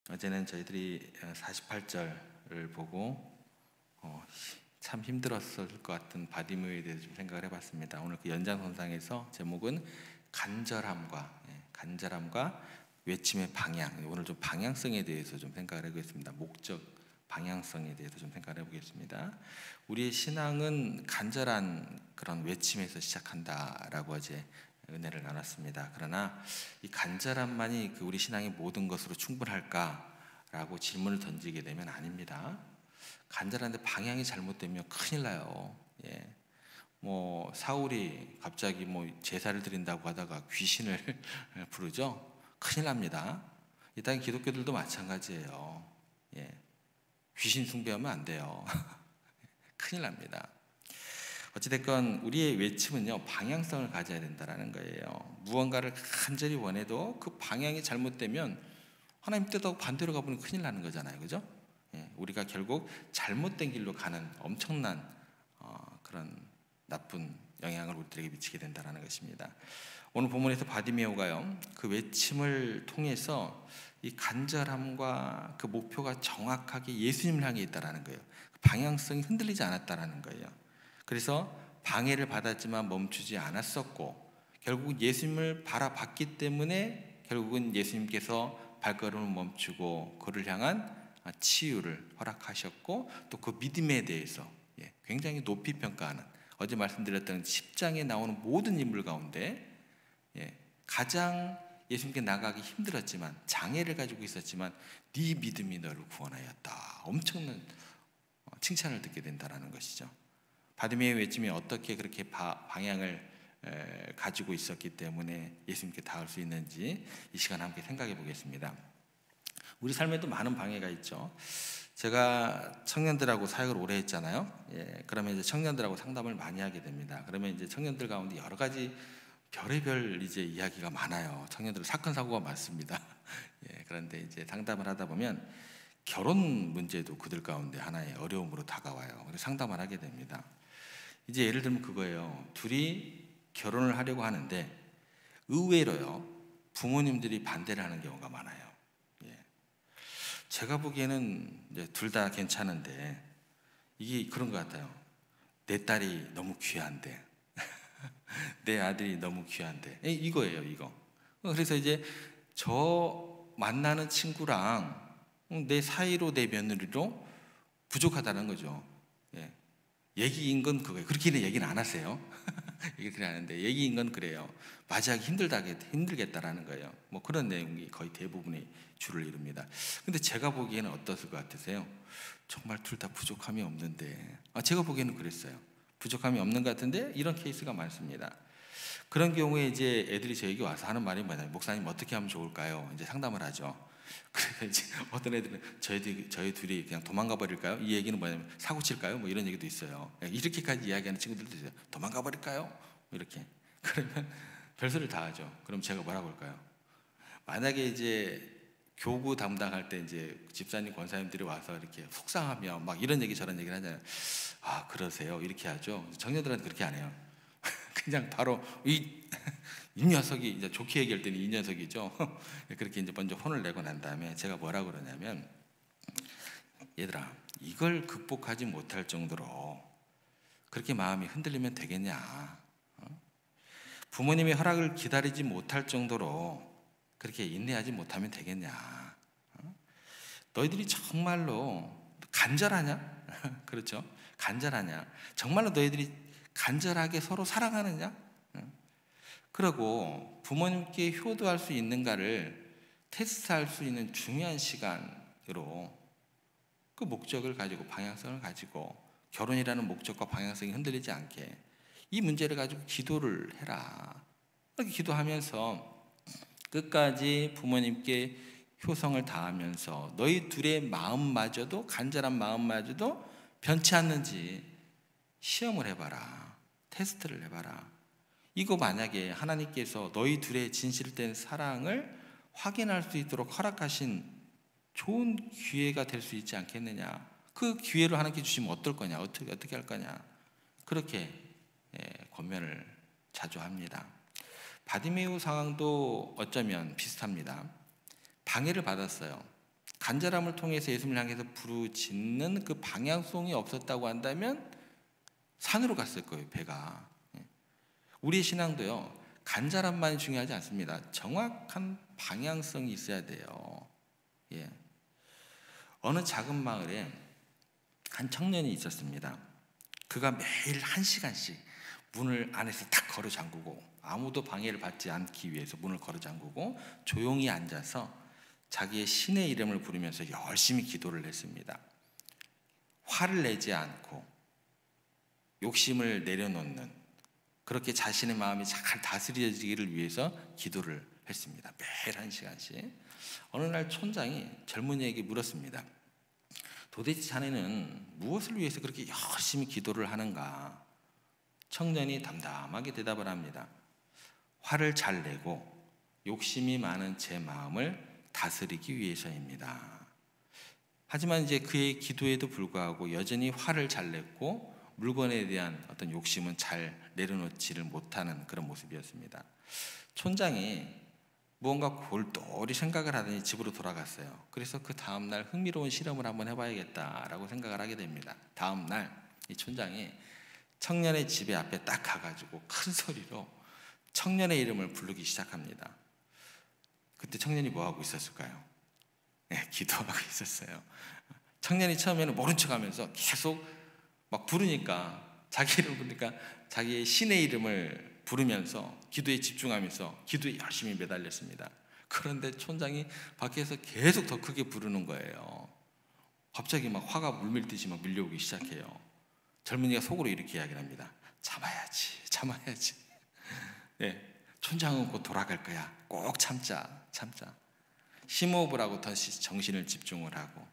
어제는 저희들이 48절을 보고 참 힘들었을 것 같은 바디메오에 대해서 좀 생각을 해봤습니다. 오늘 그 연장선상에서 제목은 간절함과 외침의 방향. 오늘 좀 방향성에 대해서 좀 생각을 해보겠습니다. 목적, 방향성에 대해서 좀 생각을 해보겠습니다. 우리의 신앙은 간절한 그런 외침에서 시작한다라고 어제 은혜를 나눴습니다. 그러나 이 간절함만이 우리 신앙의 모든 것으로 충분할까라고 질문을 던지게 되면 아닙니다. 간절한데 방향이 잘못되면 큰일 나요. 사울이 갑자기 제사를 드린다고 하다가 귀신을 부르죠. 큰일 납니다. 이 땅의 기독교들도 마찬가지예요. 귀신 숭배하면 안 돼요. 큰일 납니다. 어찌됐건 우리의 외침은요, 방향성을 가져야 된다는 거예요. 무언가를 간절히 원해도 그 방향이 잘못되면 하나님 뜻하고 반대로 가보면 큰일 나는 거잖아요. 그죠? 우리가 결국 잘못된 길로 가는 엄청난 그런 나쁜 영향을 우리들에게 미치게 된다는 것입니다. 오늘 본문에서 바디메오가요, 그 외침을 통해서 이 간절함과 그 목표가 정확하게 예수님을 향해 있다는 거예요. 방향성이 흔들리지 않았다는 거예요. 그래서 방해를 받았지만 멈추지 않았었고, 결국 예수님을 바라봤기 때문에 결국은 예수님께서 발걸음을 멈추고 그를 향한 치유를 허락하셨고, 또 그 믿음에 대해서 굉장히 높이 평가하는, 어제 말씀드렸던 10장에 나오는 모든 인물 가운데 가장 예수님께 나가기 힘들었지만, 장애를 가지고 있었지만 네 믿음이 너를 구원하였다, 엄청난 칭찬을 듣게 된다는 것이죠. 바디메오의 외침이 어떻게 그렇게 방향을 가지고 있었기 때문에 예수님께 닿을 수 있는지 이 시간 함께 생각해 보겠습니다. 우리 삶에도 많은 방해가 있죠. 제가 청년들하고 사역을 오래 했잖아요. 그러면 이제 청년들하고 상담을 많이 하게 됩니다. 그러면 이제 청년들 가운데 여러 가지 별의별 이제 이야기가 많아요. 청년들 사건 사고가 많습니다. 그런데 이제 상담을 하다 보면 결혼 문제도 그들 가운데 하나의 어려움으로 다가와요. 그래서 상담을 하게 됩니다. 이제 예를 들면 그거예요. 둘이 결혼을 하려고 하는데 의외로요, 부모님들이 반대를 하는 경우가 많아요. 제가 보기에는 둘 다 괜찮은데 이게 그런 것 같아요. 내 딸이 너무 귀한데 내 아들이 너무 귀한데, 이거예요, 이거. 그래서 이제 저 만나는 친구랑 내 사이로, 내 며느리로 부족하다는 거죠. 얘기인 건 그거예요. 그렇게는 얘기는 안 하세요. 얘기를 하는데 얘기인 건 그래요. 맞이하기 힘들겠다라는 거예요. 그런 내용이 거의 대부분의 주를 이룹니다. 근데 제가 보기에는 어떠실 것 같으세요? 정말 둘 다 부족함이 없는데, 제가 보기에는 그랬어요. 부족함이 없는 것 같은데 이런 케이스가 많습니다. 그런 경우에 이제 애들이 저에게 와서 하는 말이 뭐냐면, 목사님 어떻게 하면 좋을까요? 이제 상담을 하죠. 그래서 이제 어떤 애들은 저희 둘이 그냥 도망가 버릴까요? 이 얘기는 뭐냐면 사고 칠까요? 이런 얘기도 있어요. 이렇게까지 이야기하는 친구들도 있어요. 도망가 버릴까요? 이렇게. 그러면 별소리를 다 하죠. 그럼 제가 뭐라고 할까요? 만약에 이제 교구 담당할 때 이제 집사님, 권사님들이 와서 이렇게 속상하며 막 이런 얘기 저런 얘기를 하잖아요. 아, 그러세요? 이렇게 하죠. 청년들한테 그렇게 안 해요. 그냥 바로 이 녀석이, 이제 좋게 얘기할 때는 이 녀석이죠. 그렇게 이제 먼저 혼을 내고 난 다음에 제가 뭐라고 그러냐면, 얘들아, 이걸 극복하지 못할 정도로 그렇게 마음이 흔들리면 되겠냐? 부모님의 허락을 기다리지 못할 정도로 그렇게 인내하지 못하면 되겠냐? 너희들이 정말로 간절하냐? 그렇죠? 간절하냐? 정말로 너희들이 간절하게 서로 사랑하느냐? 그리고 부모님께 효도할 수 있는가를 테스트할 수 있는 중요한 시간으로 그 목적을 가지고, 방향성을 가지고, 결혼이라는 목적과 방향성이 흔들리지 않게 이 문제를 가지고 기도를 해라. 그렇게 기도하면서 끝까지 부모님께 효성을 다하면서 너희 둘의 마음마저도, 간절한 마음마저도 변치 않는지 시험을 해봐라. 테스트를 해봐라. 이거 만약에 하나님께서 너희 둘의 진실된 사랑을 확인할 수 있도록 허락하신 좋은 기회가 될 수 있지 않겠느냐. 그 기회를 하나님께 주시면 어떨 거냐, 어떻게 할 거냐, 그렇게 권면을 자주 합니다. 바디메오 상황도 어쩌면 비슷합니다. 방해를 받았어요. 간절함을 통해서 예수님을 향해서 부르짖는 그 방향성이 없었다고 한다면 산으로 갔을 거예요, 배가. 우리의 신앙도요, 간절함만이 중요하지 않습니다. 정확한 방향성이 있어야 돼요. 예. 어느 작은 마을에 한 청년이 있었습니다. 그가 매일 1시간씩 문을 안에서 딱 걸어 잠그고, 아무도 방해를 받지 않기 위해서 문을 걸어 잠그고 조용히 앉아서 자기의 신의 이름을 부르면서 열심히 기도를 했습니다. 화를 내지 않고 욕심을 내려놓는, 그렇게 자신의 마음이 잘 다스려지기를 위해서 기도를 했습니다. 매일 1시간씩. 어느 날 촌장이 젊은이에게 물었습니다. 도대체 자네는 무엇을 위해서 그렇게 열심히 기도를 하는가? 청년이 담담하게 대답을 합니다. 화를 잘 내고 욕심이 많은 제 마음을 다스리기 위해서입니다. 하지만 이제 그의 기도에도 불구하고 여전히 화를 잘 냈고 물건에 대한 어떤 욕심은 잘 내려놓지를 못하는 그런 모습이었습니다. 촌장이 무언가 골똘히 생각을 하더니 집으로 돌아갔어요. 그래서 그 다음날 흥미로운 실험을 한번 해봐야겠다라고 생각을 하게 됩니다. 다음날 이 촌장이 청년의 집에 앞에 딱 가가지고 큰 소리로 청년의 이름을 부르기 시작합니다. 그때 청년이 뭐 하고 있었을까요? 네, 기도하고 있었어요. 청년이 처음에는 모른 척하면서 계속 막 부르니까, 자기 이름을 부르니까 자기의 신의 이름을 부르면서 기도에 집중하면서 기도에 열심히 매달렸습니다. 그런데 촌장이 밖에서 계속 더 크게 부르는 거예요. 갑자기 막 화가 물밀듯이 막 밀려오기 시작해요. 젊은이가 속으로 이렇게 이야기를 합니다. 참아야지. 네, 촌장은 곧 돌아갈 거야. 꼭 참자. 심호흡을 하고 다시 정신을 집중을 하고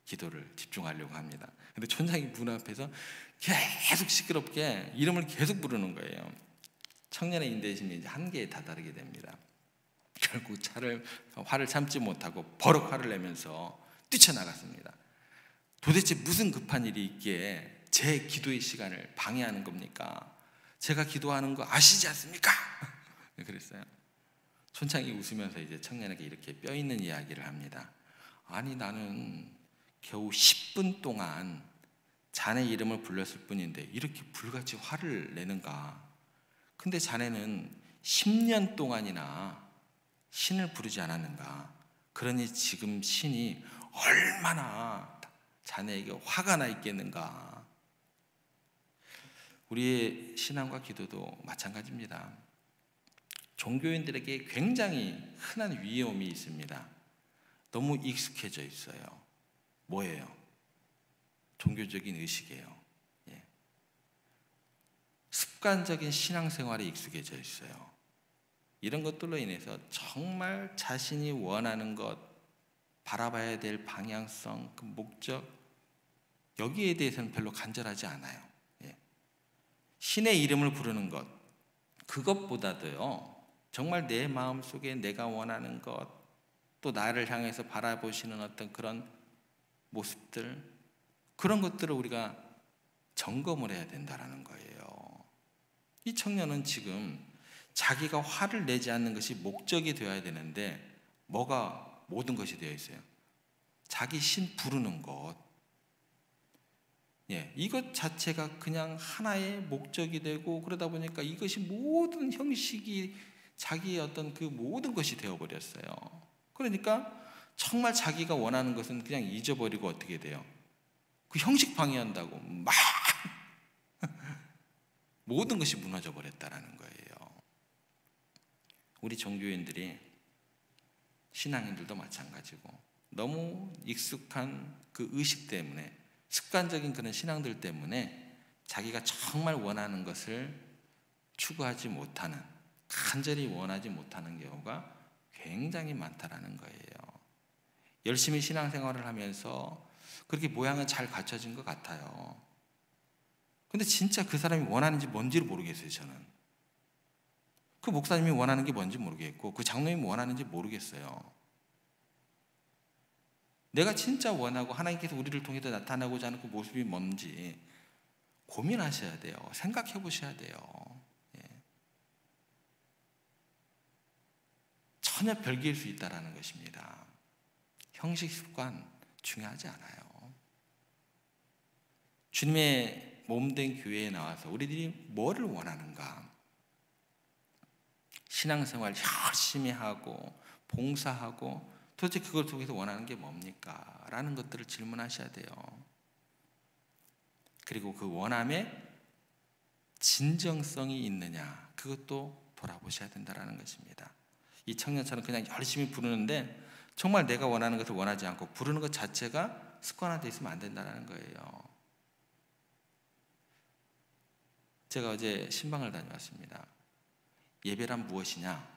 기도를 집중하려고 합니다. 근데 촌장이 문 앞에서 계속 시끄럽게 이름을 계속 부르는 거예요. 청년의 인내심이 이제 한계에 다다르게 됩니다. 결국 화를 참지 못하고 버럭 화를 내면서 뛰쳐나갔습니다. 도대체 무슨 급한 일이 있기에 제 기도의 시간을 방해하는 겁니까? 제가 기도하는 거 아시지 않습니까? 그랬어요. 촌장이 웃으면서 이제 청년에게 이렇게 뼈 있는 이야기를 합니다. 아니, 나는 겨우 10분 동안 자네 이름을 불렀을 뿐인데 이렇게 불같이 화를 내는가? 근데 자네는 10년 동안이나 신을 부르지 않았는가? 그러니 지금 신이 얼마나 자네에게 화가 나 있겠는가? 우리의 신앙과 기도도 마찬가지입니다. 종교인들에게 굉장히 흔한 위험이 있습니다. 너무 익숙해져 있어요. 뭐예요? 종교적인 의식이에요. 예. 습관적인 신앙생활에 익숙해져 있어요. 이런 것들로 인해서 정말 자신이 원하는 것, 바라봐야 될 방향성, 그 목적, 여기에 대해서는 별로 간절하지 않아요. 예. 신의 이름을 부르는 것, 그것보다도요, 정말 내 마음속에 내가 원하는 것, 또 나를 향해서 바라보시는 어떤 그런 모습들, 그런 것들을 우리가 점검을 해야 된다는 거예요. 이 청년은 지금 자기가 화를 내지 않는 것이 목적이 되어야 되는데 뭐가 모든 것이 되어 있어요? 자기 신 부르는 것. 예, 이것 자체가 그냥 하나의 목적이 되고, 그러다 보니까 이것이 모든 형식이 자기의 어떤 그 모든 것이 되어버렸어요. 그러니까 정말 자기가 원하는 것은 그냥 잊어버리고 어떻게 돼요? 그 형식 방해한다고 막 모든 것이 무너져 버렸다라는 거예요. 우리 종교인들이, 신앙인들도 마찬가지고, 너무 익숙한 그 의식 때문에, 습관적인 그런 신앙들 때문에 자기가 정말 원하는 것을 추구하지 못하는, 간절히 원하지 못하는 경우가 굉장히 많다라는 거예요. 열심히 신앙생활을 하면서 그렇게 모양은 잘 갖춰진 것 같아요. 근데 진짜 그 사람이 원하는지 뭔지를 모르겠어요, 저는. 그 목사님이 원하는 게 뭔지 모르겠고, 그 장로님이 원하는지 모르겠어요. 내가 진짜 원하고 하나님께서 우리를 통해서 나타나고자 하는 그 모습이 뭔지 고민하셔야 돼요. 생각해 보셔야 돼요. 예. 전혀 별개일 수 있다는 것입니다. 형식 습관 중요하지 않아요. 주님의 몸된 교회에 나와서 우리들이 뭐를 원하는가? 신앙생활 열심히 하고 봉사하고 도대체 그걸 통해서 원하는 게 뭡니까? 라는 것들을 질문하셔야 돼요. 그리고 그 원함에 진정성이 있느냐, 그것도 돌아보셔야 된다는 것입니다. 이 청년처럼 그냥 열심히 부르는데 정말 내가 원하는 것을 원하지 않고 부르는 것 자체가 습관화되어 있으면 안 된다는 거예요. 제가 어제 신방을 다녀왔습니다. 예배란 무엇이냐?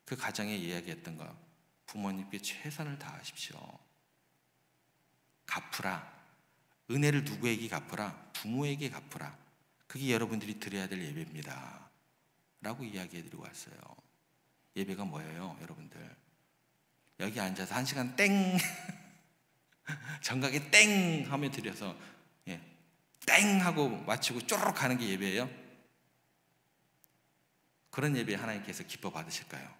그 가정에 이야기했던 거, 부모님께 최선을 다하십시오. 갚으라. 은혜를 누구에게 갚으라? 부모에게 갚으라. 그게 여러분들이 드려야 될 예배입니다. 라고 이야기해드리고 왔어요. 예배가 뭐예요, 여러분들? 여기 앉아서 1시간 땡 정각에 땡 하며 드려서 땡 하고 마치고 쪼르륵 가는 게 예배예요? 그런 예배 하나님께서 기뻐 받으실까요?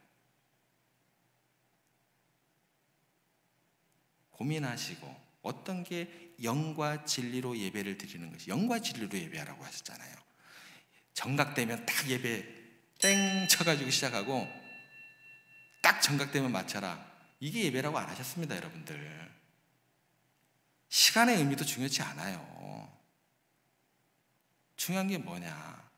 고민하시고 어떤 게 영과 진리로 예배를 드리는 것이, 영과 진리로 예배하라고 하셨잖아요. 정각되면 딱 예배 땡 쳐가지고 시작하고 딱 정각되면 맞춰라. 이게 예배라고 안 하셨습니다, 여러분들. 시간의 의미도 중요치 않아요. 중요한 게 뭐냐?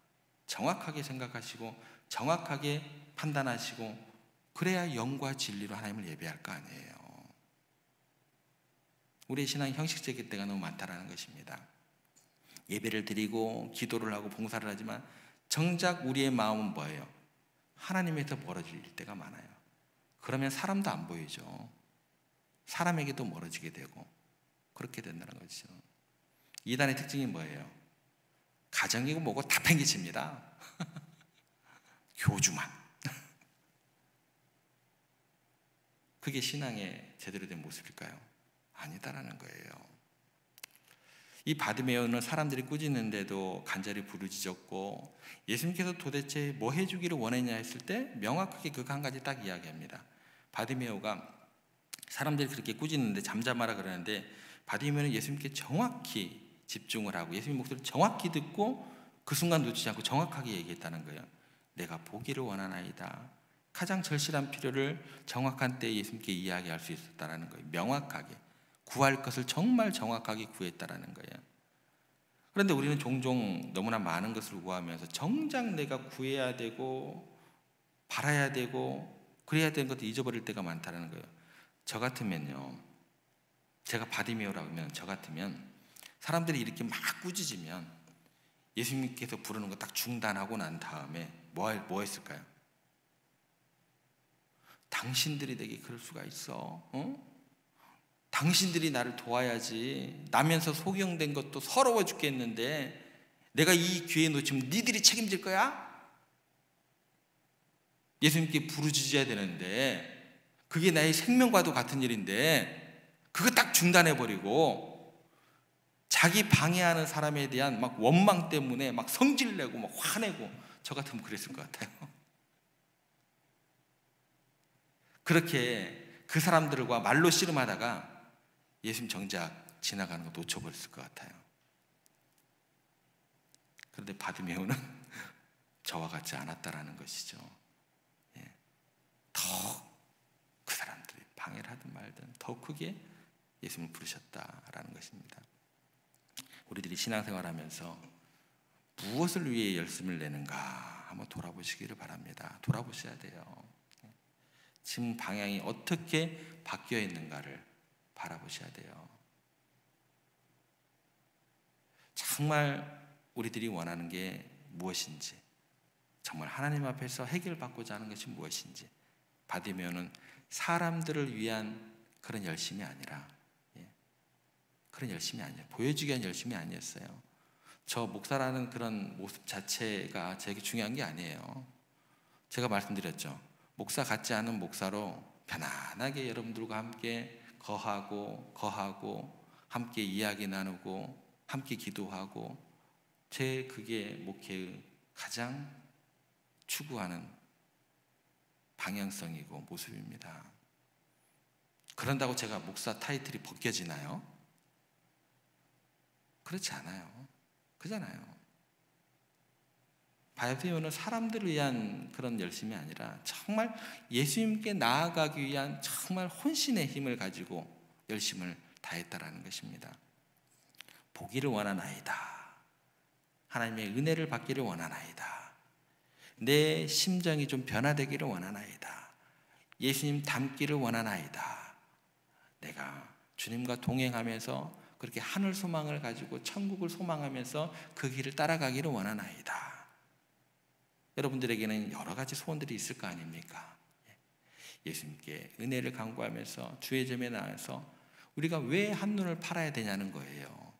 정확하게 생각하시고 정확하게 판단하시고 그래야 영과 진리로 하나님을 예배할 거 아니에요. 우리의 신앙이 형식적일 때가 너무 많다라는 것입니다. 예배를 드리고 기도를 하고 봉사를 하지만 정작 우리의 마음은 뭐예요? 하나님에서 멀어질 때가 많아요. 그러면 사람도 안 보이죠. 사람에게도 멀어지게 되고 그렇게 된다는 거죠. 이단의 특징이 뭐예요? 가정이고 뭐고 다 팽개칩니다. 교주만. 그게 신앙의 제대로 된 모습일까요? 아니다라는 거예요. 이 바디메오는 사람들이 꾸짖는데도 간절히 부르짖었고 예수님께서 도대체 뭐 해주기를 원했냐 했을 때 명확하게 그거 한 가지 딱 이야기합니다. 바디메오가 사람들이 그렇게 꾸짖는데 잠잠하라 그러는데 바디메오는 예수님께 정확히 집중을 하고 예수님 목소리를 정확히 듣고 그 순간 놓치지 않고 정확하게 얘기했다는 거예요. 내가 보기를 원하나이다. 가장 절실한 필요를 정확한 때에 예수님께 이야기할 수 있었다는 거예요. 명확하게 구할 것을 정말 정확하게 구했다는 거예요. 그런데 우리는 종종 너무나 많은 것을 구하면서 정작 내가 구해야 되고 바라야 되고 그래야 되는 것도 잊어버릴 때가 많다는 거예요. 저 같으면요, 제가 바디메오라고 하면 저 같으면 사람들이 이렇게 막 꾸짖으면 예수님께서 부르는 거 딱 중단하고 난 다음에 뭐 했을까요? 당신들이 내게 그럴 수가 있어? 당신들이 나를 도와야지. 나면서 소경된 것도 서러워 죽겠는데 내가 이 기회 놓치면 니들이 책임질 거야? 예수님께 부르짖어야 되는데 그게 나의 생명과도 같은 일인데 그거 딱 중단해버리고 자기 방해하는 사람에 대한 막 원망 때문에 막 성질내고 막 화내고 저 같으면 그랬을 것 같아요. 그렇게 그 사람들과 말로 씨름하다가 예수님 정작 지나가는 거 놓쳐버렸을 것 같아요. 그런데 바디메오는 저와 같지 않았다라는 것이죠. 더 그 사람들이 방해를 하든 말든 더 크게 예수님을 부르셨다라는 것입니다. 우리들이 신앙생활하면서 무엇을 위해 열심을 내는가 한번 돌아보시기를 바랍니다. 돌아보셔야 돼요. 지금 방향이 어떻게 바뀌어 있는가를 바라보셔야 돼요. 정말 우리들이 원하는 게 무엇인지, 정말 하나님 앞에서 해결받고자 하는 것이 무엇인지. 바디메오는 사람들을 위한 그런 열심이 아니라 그런 열심이 아니에요. 보여주기 위한 열심이 아니었어요. 저 목사라는 그런 모습 자체가 제게 중요한 게 아니에요. 제가 말씀드렸죠. 목사 같지 않은 목사로 편안하게 여러분들과 함께 거하고 함께 이야기 나누고 함께 기도하고 그게 목회의 가장 추구하는 방향성이고 모습입니다. 그런다고 제가 목사 타이틀이 벗겨지나요? 그렇지 않아요. 그잖아요. 바이오는 사람들을 위한 그런 열심이 아니라 정말 예수님께 나아가기 위한 정말 혼신의 힘을 가지고 열심을 다했다라는 것입니다. 보기를 원하나이다. 하나님의 은혜를 받기를 원하나이다. 내 심정이 좀 변화되기를 원하나이다. 예수님 닮기를 원하나이다. 내가 주님과 동행하면서 그렇게 하늘 소망을 가지고 천국을 소망하면서 그 길을 따라가기를 원하나이다. 여러분들에게는 여러 가지 소원들이 있을 거 아닙니까? 예수님께 은혜를 간구하면서 주의 점에 나와서 우리가 왜 한눈을 팔아야 되냐는 거예요.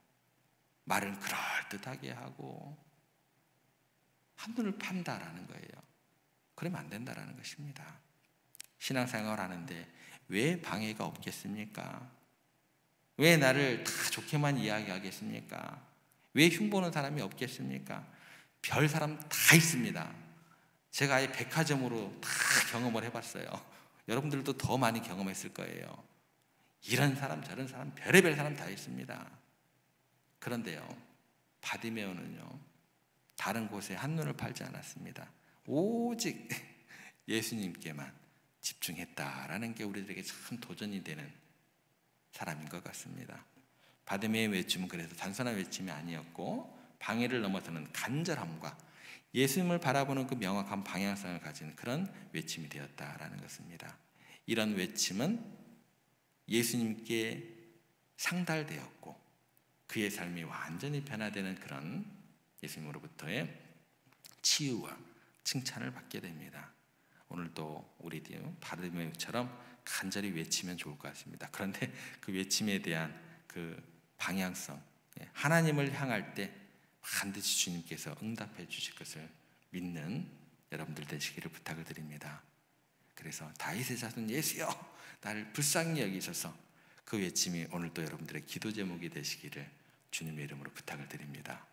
말을 그럴듯하게 하고 한눈을 판다라는 거예요. 그러면 안 된다라는 것입니다. 신앙생활을 하는데 왜 방해가 없겠습니까? 왜 나를 다 좋게만 이야기하겠습니까? 왜 흉보는 사람이 없겠습니까? 별 사람 다 있습니다. 제가 아예 백화점으로 다 경험을 해봤어요. 여러분들도 더 많이 경험했을 거예요. 이런 사람 저런 사람 별의별 사람 다 있습니다. 그런데요, 바디메오는요 다른 곳에 한눈을 팔지 않았습니다. 오직 예수님께만 집중했다라는 게 우리들에게 참 도전이 되는 사람인 것 같습니다. 바디메오의 외침은 그래서 단순한 외침이 아니었고 방해를 넘어서는 간절함과 예수님을 바라보는 그 명확한 방향성을 가진 그런 외침이 되었다라는 것입니다. 이런 외침은 예수님께 상달되었고 그의 삶이 완전히 변화되는 그런 예수님으로부터의 치유와 칭찬을 받게 됩니다. 오늘도 우리도 바르디메오처럼 간절히 외치면 좋을 것 같습니다. 그런데 그 외침에 대한 그 방향성, 하나님을 향할 때 반드시 주님께서 응답해 주실 것을 믿는 여러분들 되시기를 부탁을 드립니다. 그래서 다윗의 자손 예수여 나를 불쌍히 여기셔서 그 외침이 오늘도 여러분들의 기도 제목이 되시기를 주님의 이름으로 부탁을 드립니다.